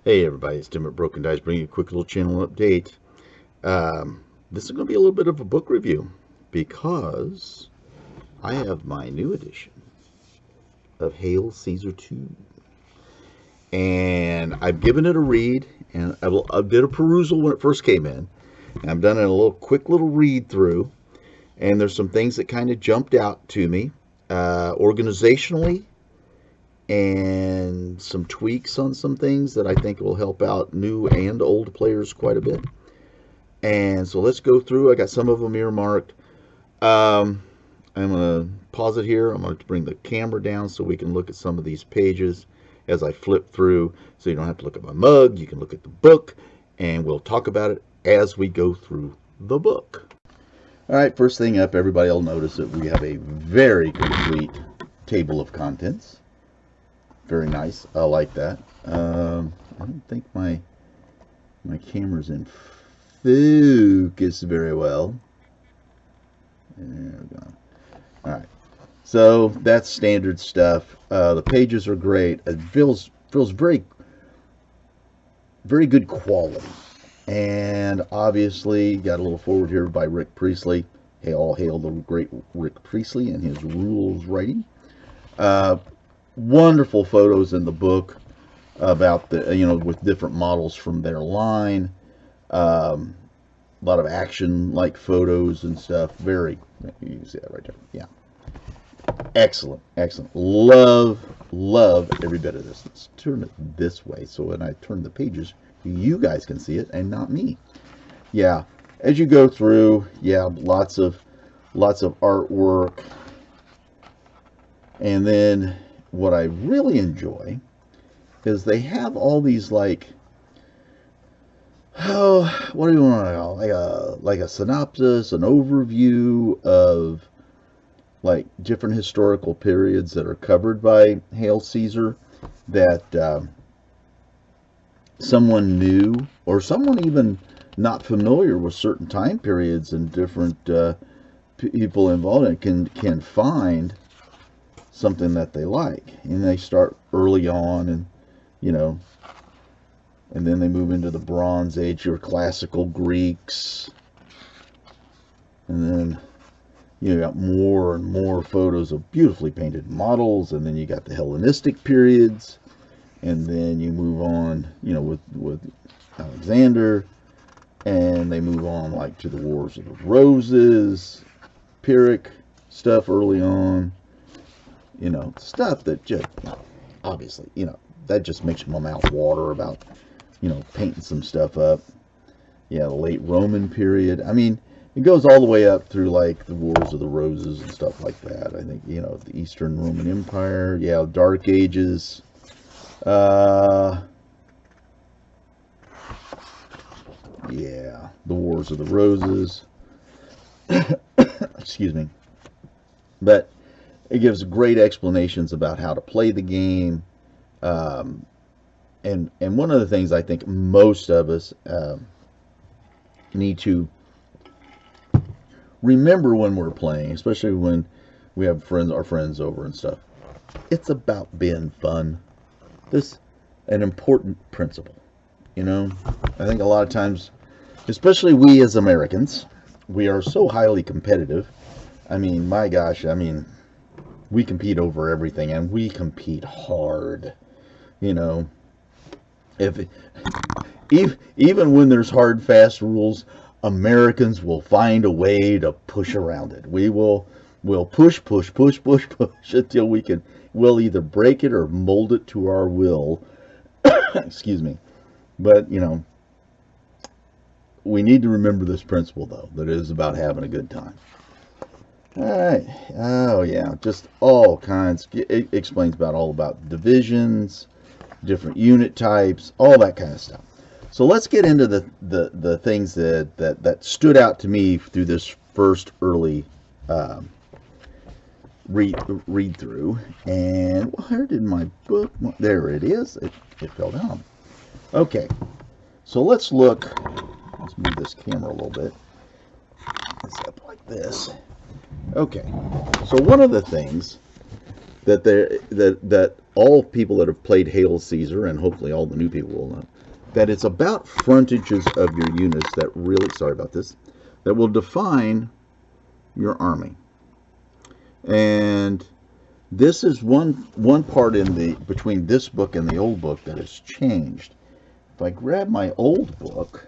Hey everybody, it's Tim at Broken Dice bringing you a quick little channel update. This is going to be a little bit of a book review because I have my new edition of Hail Caesar 2. And I've given it a read, and I did a perusal when it first came in. And I've done a little quick little read through, and there's some things that kind of jumped out to me organizationally, and some tweaks on some things that I think will help out new and old players quite a bit. And so let's go through. I got some of them earmarked. I'm going to pause it here. I'm going to bring the camera down so we can look at some of these pages as I flip through, so you don't have to look at my mug. You can look at the book, and we'll talk about it as we go through the book. All right, first thing up, everybody will notice that we have a very complete table of contents. Very nice. I like that. I don't think my camera's in focus very well. There we go. All right. So that's standard stuff. The pages are great. It feels very good quality. And obviously got a little forward here by Rick Priestley. Hey, all hail the great Rick Priestley and his rules writing. Wonderful photos in the book about the, with different models from their line. A lot of action-like photos and stuff. You can see that right there. Yeah. Excellent. Love every bit of this. Let's turn it this way so when I turn the pages, you guys can see it and not me. Yeah. As you go through, yeah, lots of artwork. And then what I really enjoy is they have all these what do you want to call, like a synopsis, an overview of different historical periods that are covered by Hail Caesar that someone new or someone even not familiar with certain time periods and different people involved in it can find something that they like. And they start early on, and and then they move into the Bronze Age, your classical Greeks, and then you got more and more photos of beautifully painted models, and then you got the Hellenistic periods, and then you move on, with Alexander, and they move on to the Wars of the Roses, Pyrrhic stuff early on. Stuff that just, obviously, that just makes my mouth water about, painting some stuff up. Yeah, the late Roman period. I mean, it goes all the way up through, the Wars of the Roses and stuff like that. I think, the Eastern Roman Empire. Yeah, Dark Ages. Yeah, the Wars of the Roses. Excuse me. But it gives great explanations about how to play the game. And one of the things I think most of us need to remember when we're playing, especially when we have our friends over and stuff, it's about being fun. This an important principle. I think a lot of times, especially we as Americans, we are so highly competitive. I mean, my gosh, we compete over everything, and we compete hard. Even when there's hard, fast rules, Americans will find a way to push around it. We'll push until we'll either break it or mold it to our will. Excuse me. But, we need to remember this principle, though, that it is about having a good time. All right. Oh, yeah. Just all kinds. It explains all about divisions, different unit types, all that kind of stuff. So let's get into the things that stood out to me through this first early read through. And where did my book? There it is. It fell down. Okay. So let's look. Let's move this camera a little bit. It's up like this. Okay, so one of the things that all people that have played Hail Caesar, and hopefully all the new people will know, that it's about frontages of your units that really, sorry about this, that will define your army. And this is one part in the between this book and the old book that has changed. If I grab my old book,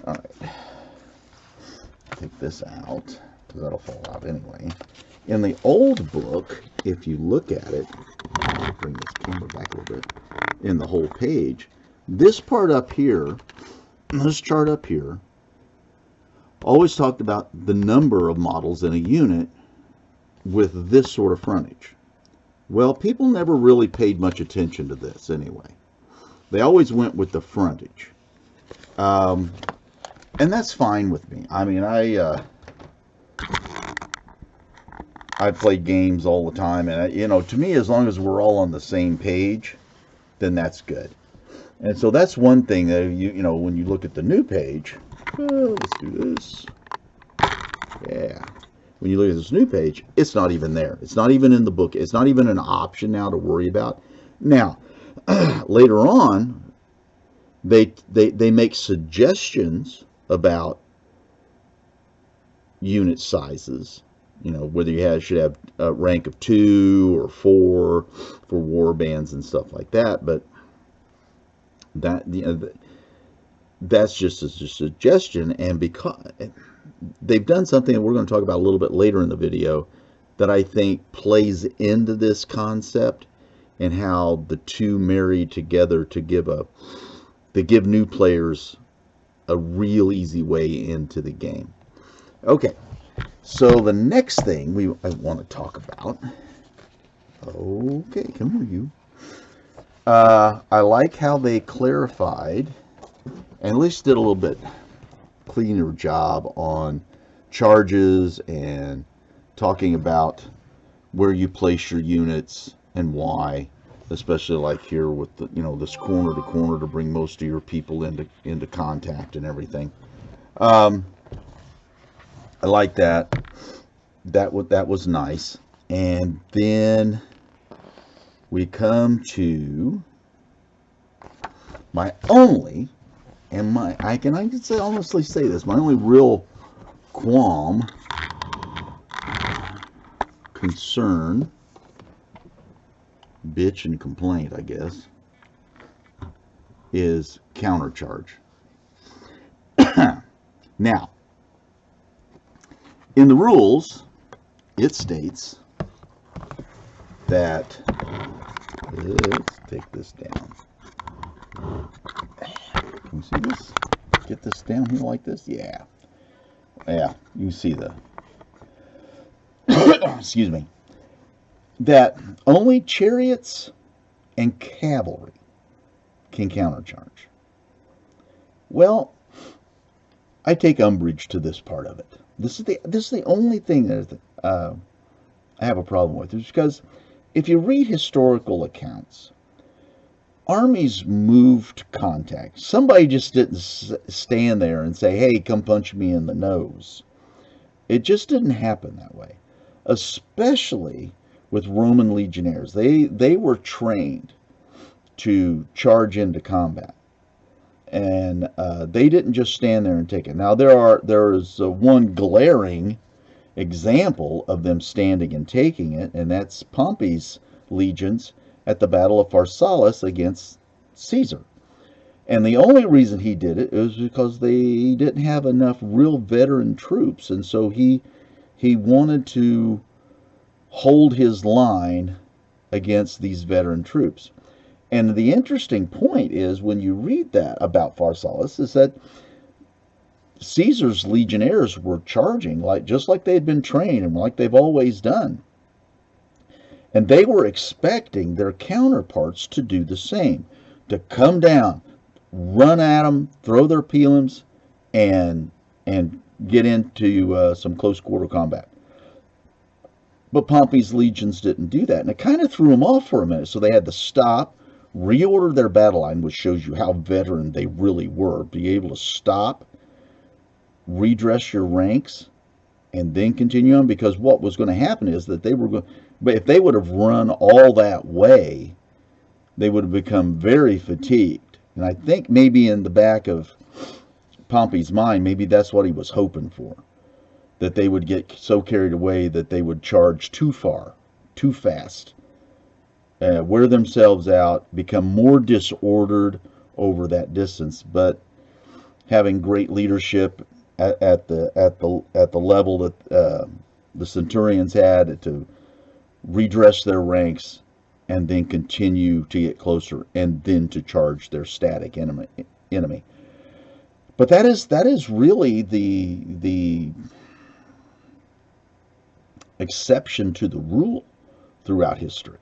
all right, take this out because that'll fall out anyway. In the old book, if you look at it, I'll bring this camera back a little bit, in the whole page, this part up here, this chart up here, always talked about the number of models in a unit with this sort of frontage. Well, people never really paid much attention to this anyway. They always went with the frontage. And that's fine with me. I mean, I play games all the time, and you know, to me, as long as we're all on the same page, then that's good. And so that's one thing that you know, when you look at the new page, let's do this. Yeah. When you look at this new page, it's not even there. It's not even in the book. It's not even an option now to worry about. Now, later on, they make suggestions about unit sizes. You know, whether you should have a rank of 2 or 4 for war bands and stuff like that. But that, you know, that's just a suggestion, and because they've done something that we're going to talk about a little bit later in the video that I think plays into this concept and how the two marry together to give new players a real easy way into the game. Okay, so the next thing I want to talk about. Okay, come here, you. I like how they clarified, and at least did a little bit cleaner job on charges and talking about where you place your units and why, especially like here with the, you know, this corner to corner to bring most of your people into contact and everything. I like that. That was nice. And then we come to my only, and I can honestly say this, my only real qualm, concern, bitch and complaint, I guess, is countercharge. Now, in the rules, it states that, let's take this down. Can you see this? Get this down here like this? Yeah. Yeah, you can see the, excuse me, that only chariots and cavalry can countercharge. Well, I take umbrage to this part of it. This is the only thing that I have a problem with, is because if you read historical accounts, armies moved contact. Somebody just didn't stand there and say, hey, come punch me in the nose. It just didn't happen that way, especially with Roman legionnaires. They were trained to charge into combat, and they didn't just stand there and take it. Now there is one glaring example of them standing and taking it, and that's Pompey's legions at the Battle of Pharsalus against Caesar. And the only reason he did it was because they didn't have enough real veteran troops, and so he wanted to hold his line against these veteran troops. And the interesting point is, when you read that about Pharsalus, is that Caesar's legionnaires were charging just like they had been trained and like they've always done. And they were expecting their counterparts to do the same, to come down, run at them, throw their pilums, and get into some close quarter combat. But Pompey's legions didn't do that, and it kind of threw them off for a minute. So they had to stop, reorder their battle line, which shows you how veteran they really were. Be able to stop, redress your ranks, and then continue on, because what was going to happen is that they were going. But if they would have run all that way, they would have become very fatigued. And I think maybe in the back of Pompey's mind, maybe that's what he was hoping for, that they would get so carried away that they would charge too far, too fast, wear themselves out, become more disordered over that distance. But having great leadership at the level that the centurions had to redress their ranks and then continue to get closer and then to charge their static enemy. But that is really the exception to the rule throughout history.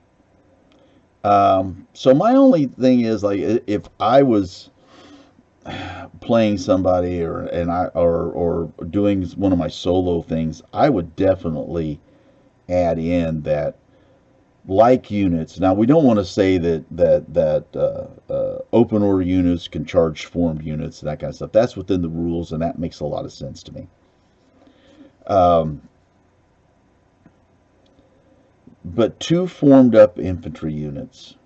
So my only thing is, like, if I was playing somebody or doing one of my solo things, I would definitely add in that like units. Now, we don't want to say that open order units can charge formed units and that kind of stuff. That's within the rules, and that makes a lot of sense to me. But two formed up infantry units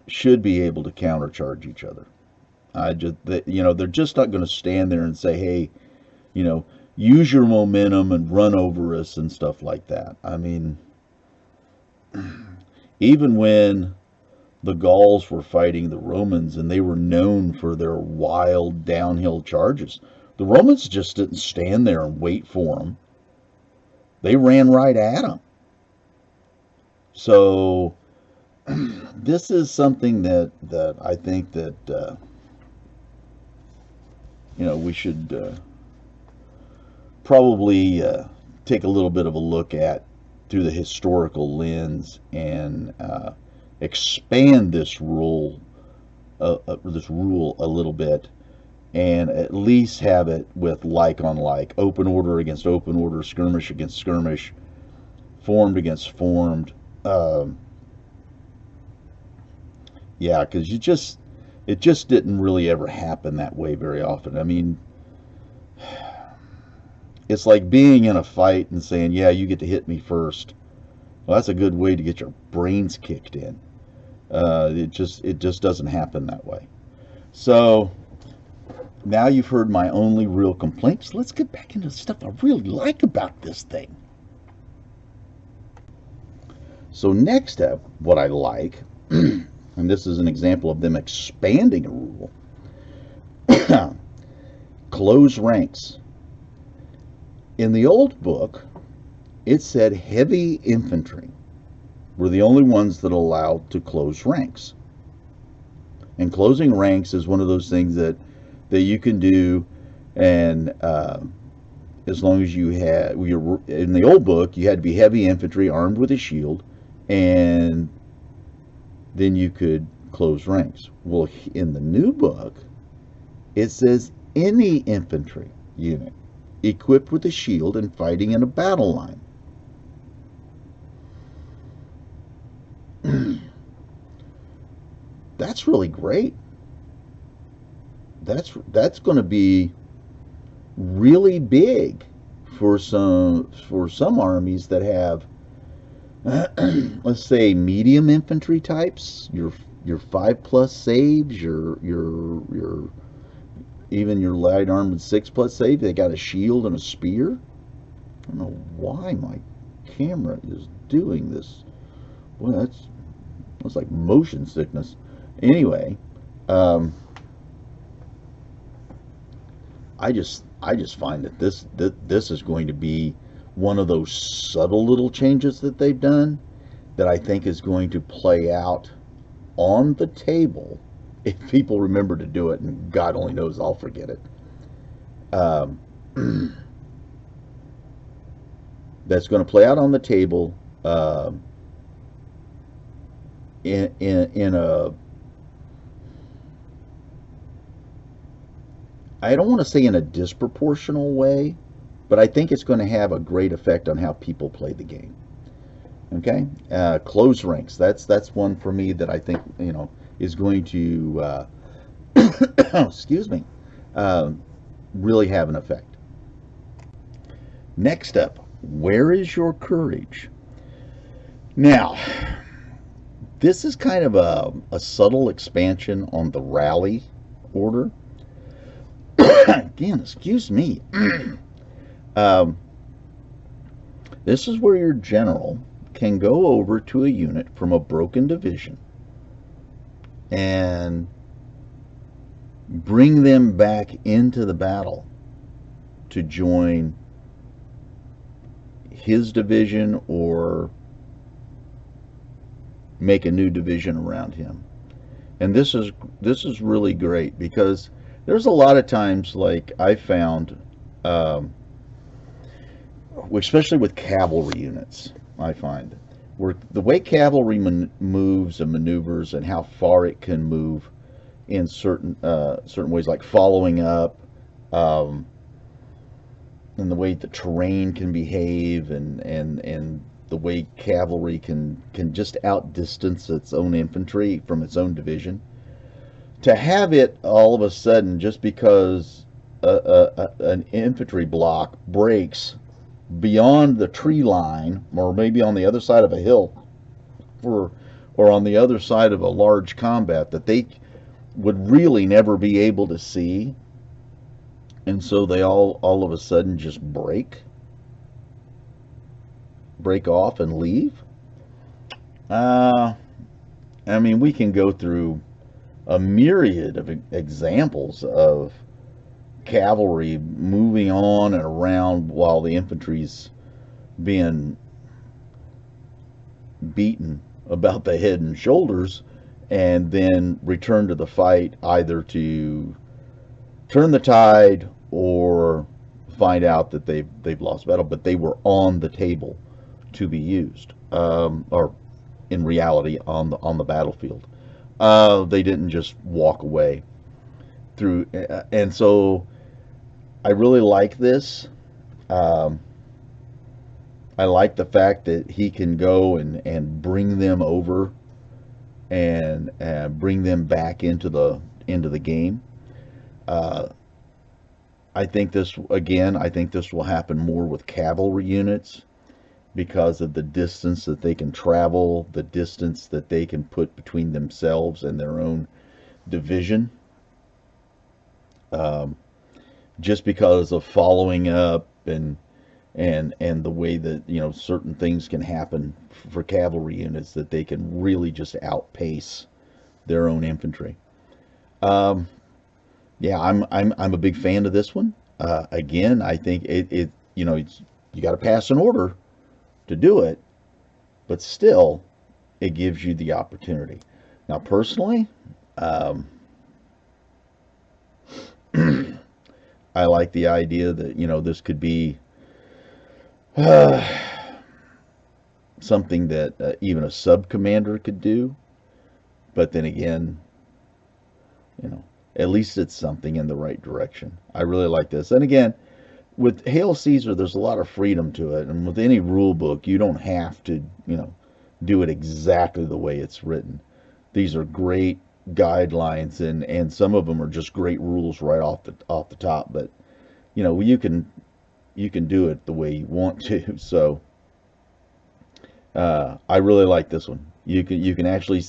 should be able to countercharge each other. They're just not going to stand there and say, hey, use your momentum and run over us and stuff like that. I mean, even when the Gauls were fighting the Romans and they were known for their wild downhill charges, the Romans just didn't stand there and wait for them. They ran right at them. So this is something that I think that we should probably take a little bit of a look at through the historical lens and expand this rule a little bit, and at least have it with like on like, open order against open order, skirmish against skirmish, formed against formed. Yeah, because it just didn't really ever happen that way very often. I mean, it's like being in a fight and saying, yeah, you get to hit me first. Well, that's a good way to get your brains kicked in. It just doesn't happen that way. So now you've heard my only real complaints. Let's get back into the stuff I really like about this thing. So next up, what I like, and this is an example of them expanding a rule, close ranks. In the old book, it said heavy infantry were the only ones that allowed to close ranks. And closing ranks is one of those things that you can do, and as long as you had, in the old book, you had to be heavy infantry armed with a shield, and then you could close ranks. Well, in the new book, it says any infantry unit equipped with a shield and fighting in a battle line. That's really great. That's going to be really big for some armies that have let's say medium infantry types, your 5+ saves, your even your light armored 6+ save. They got a shield and a spear. I don't know why my camera is doing this. Well, that's like motion sickness. Anyway, I just find that this is going to be one of those subtle little changes that they've done that I think is going to play out on the table if people remember to do it, and God only knows I'll forget it. That's going to play out on the table in a, I don't want to say in a disproportional way, but I think it's going to have a great effect on how people play the game. Okay, close ranks. That's one for me that I think is going to excuse me, really have an effect. Next up, where is your courage? Now, This is kind of a subtle expansion on the rally order. Again, excuse me. um, this is where your general can go over to a unit from a broken division and bring them back into the battle to join his division or make a new division around him. And this is really great because there's a lot of times, like I found, especially with cavalry units, I find where the way cavalry moves and maneuvers and how far it can move in certain ways, like following up, and the way the terrain can behave, and the way cavalry can just outdistance its own infantry from its own division. To have it all of a sudden, just because an infantry block breaks beyond the tree line, or maybe on the other side of a hill, or on the other side of a large combat that they would really never be able to see, and so they all of a sudden just break off and leave. I mean, we can go through a myriad of examples of cavalry moving on and around while the infantry's being beaten about the head and shoulders, and then return to the fight, either to turn the tide or find out that they've lost battle, but they were on the table to be used, or in reality on the battlefield. They didn't just walk away through, and so I really like this. I like the fact that he can go and bring them over and bring them back into the game. I think this will happen more with cavalry units because of the distance that they can travel, the distance that they can put between themselves and their own division. Just because of following up and the way that, you know, certain things can happen for cavalry units, that they can really just outpace their own infantry. Yeah, I'm a big fan of this one. Again, I think it you know, you got to pass an order to do it, but still, it gives you the opportunity. Now, personally, I like the idea that, you know, this could be something that even a sub commander could do. But then again, you know, at least it's something in the right direction. I really like this. And again, with Hail Caesar, there's a lot of freedom to it. And with any rule book, you don't have to, you know, do it exactly the way it's written. These are great guidelines, and some of them are just great rules right off the top. But, you know, you can do it the way you want to. So I really like this one. You can actually,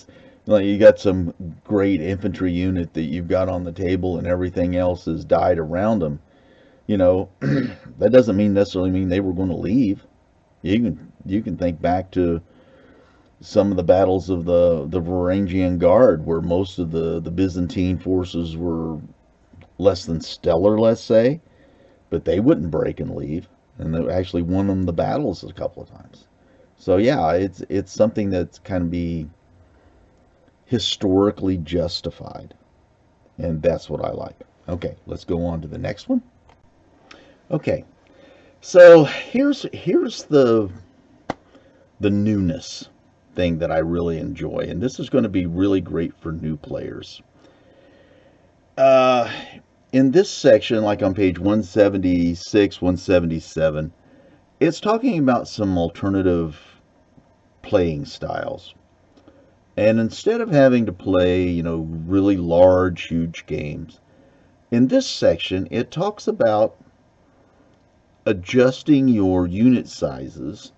like, you got some great infantry unit that you've got on the table, and everything else has died around them. You know, that doesn't necessarily mean they were going to leave. You can think back to some of the battles of the Varangian Guard, where most of the Byzantine forces were less than stellar, let's say, but they wouldn't break and leave, and they actually won them the battles a couple of times. So yeah, it's something that's kind of be historically justified, and that's what I like. Okay, let's go on to the next one. Okay, so here's the newness thing that I really enjoy, and this is going to be really great for new players. In this section, like on page 176, 177, it's talking about some alternative playing styles. And instead of having to play, you know, really large, huge games, in this section, it talks about adjusting your unit sizes.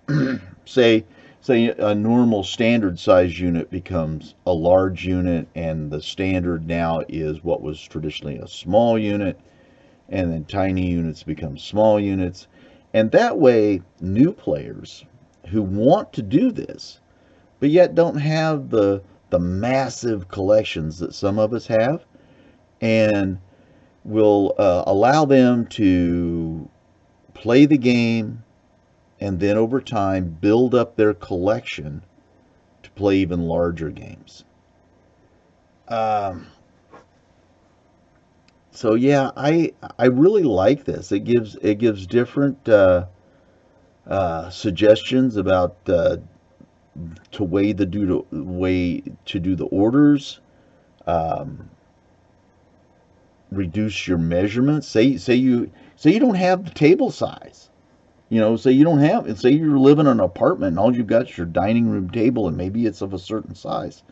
Say say a normal standard size unit becomes a large unit, and the standard now is what was traditionally a small unit, and then tiny units become small units. And that way, new players who want to do this, but yet don't have the massive collections that some of us have, and will allow them to play the game, and then over time build up their collection to play even larger games. So yeah, I really like this. It gives different suggestions about to way to do the orders. Reduce your measurements. Say you don't have the table size. Say you don't have, and say you're living in an apartment and all you've got is your dining room table, and maybe it's of a certain size.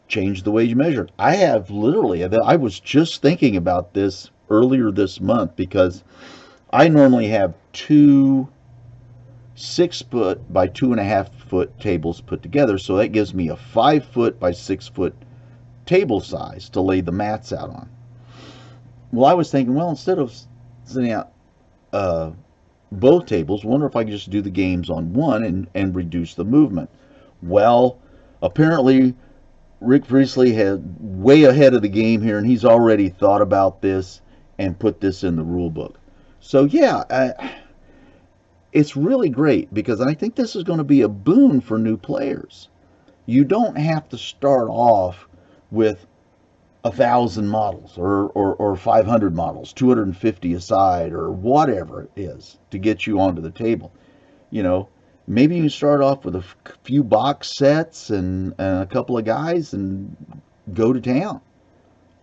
Change the way you measure. I was just thinking about this earlier this month, because I normally have 2 6-foot by 2.5-foot tables put together, so that gives me a 5-foot by 6-foot table size to lay the mats out on. Well, I was thinking, well, instead of sending out both tables, wonder if I could just do the games on one and reduce the movement. Well, apparently Rick Priestley had way ahead of the game here, and he's already thought about this and put this in the rule book. So yeah, it's really great, because I think this is going to be a boon for new players. You don't have to start off with 1,000 models or 500 models, 250 aside, or whatever it is to get you onto the table. Maybe you start off with a few box sets and a couple of guys and go to town.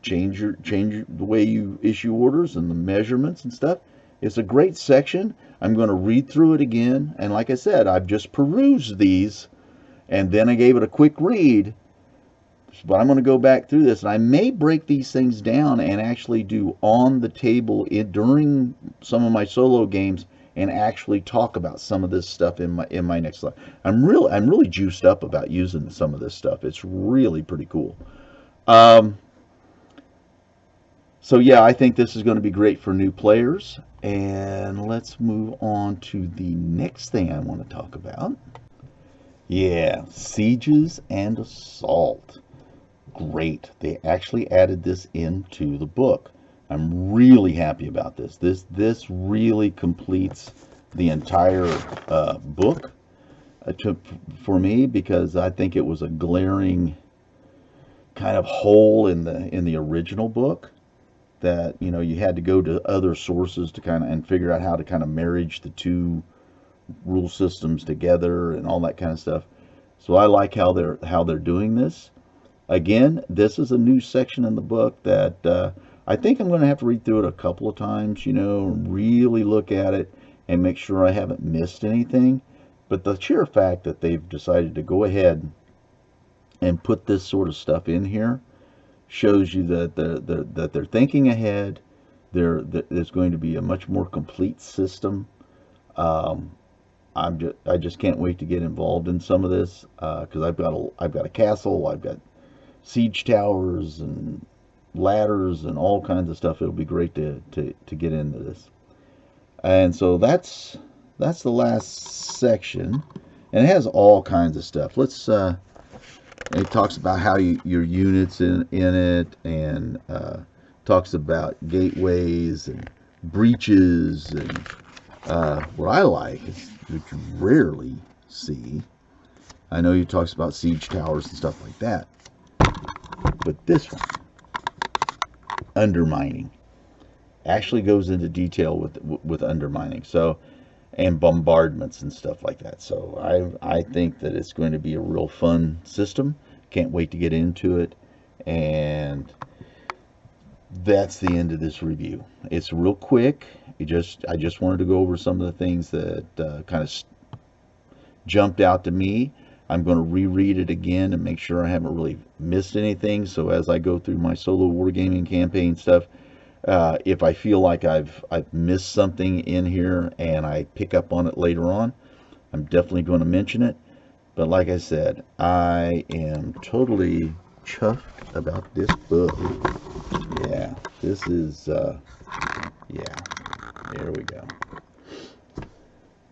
Change the way you issue orders and the measurements and stuff. It's a great section. I'm going to read through it again, and like I said, I've just perused these, and then I gave it a quick read. But I'm going to go back through this, and I may break these things down and actually do on the table during some of my solo games, and actually talk about some of this stuff in my next slide. I'm really juiced up about using some of this stuff. It's really pretty cool. So yeah, I think this is going to be great for new players. And let's move on to the next thing I want to talk about. Yeah, Sieges and Assault. Great. They actually added this into the book. I'm really happy about this. This really completes the entire book for me, because I think it was a glaring kind of hole in the original book, that you had to go to other sources to kind of and figure out how to kind of marriage the two rule systems together and all that kind of stuff. So I like how they're doing this. Again, this is a new section in the book that I think I'm going to have to read through it a couple of times, really look at it and make sure I haven't missed anything. But the sheer fact that they've decided to go ahead and put this sort of stuff in here shows you that they're thinking ahead. There's going to be a much more complete system. I just can't wait to get involved in some of this, because I've got a castle, I've got siege towers and ladders and all kinds of stuff. It'll be great to get into this. And so that's the last section, and it has all kinds of stuff. It talks about how your units in it, and talks about gateways and breaches, and what I like is, which you rarely see, I know he talks about siege towers and stuff like that, but this one, undermining, actually goes into detail with undermining, so, and bombardments and stuff like that. So I think that it's going to be a real fun system. Can't wait to get into it. And that's the end of this review. It's real quick. I just wanted to go over some of the things that kind of jumped out to me. I'm going to reread it again and make sure I haven't really missed anything. So as I go through my solo wargaming campaign stuff, if I feel like I've missed something in here and I pick up on it later on, I'm definitely going to mention it. But like I said, I am totally chuffed about this book. Yeah, this is, yeah, there we go.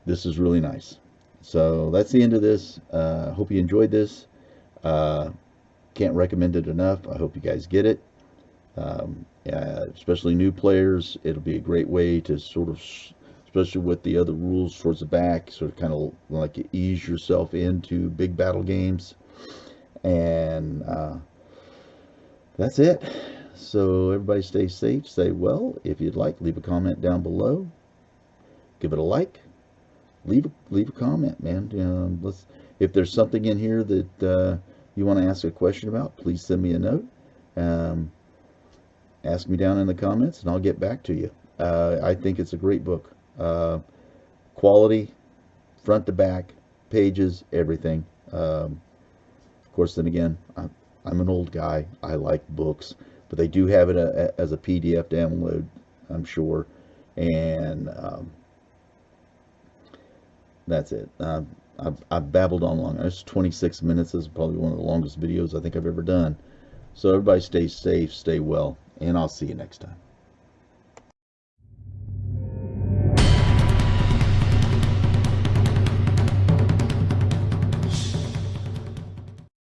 This is really nice. So that's the end of this. Hope you enjoyed this. Uh, can't recommend it enough. I hope you guys get it. Especially new players, it'll be a great way to sort of, especially with the other rules towards the back, sort of kind of like ease yourself into big battle games. And that's it. So everybody stay safe, stay well. If you'd like, leave a comment down below. Give it a like. Leave a comment, man. If there's something in here that you want to ask a question about, please send me a note. Ask me down in the comments, and I'll get back to you. I think it's a great book. Quality, front to back, pages, everything. Of course, then again, I'm an old guy. I like books, but they do have it as a PDF download, I'm sure. And that's it. I've babbled on long. It's 26 minutes. This is probably one of the longest videos I think I've ever done. So everybody stay safe, stay well, and I'll see you next time.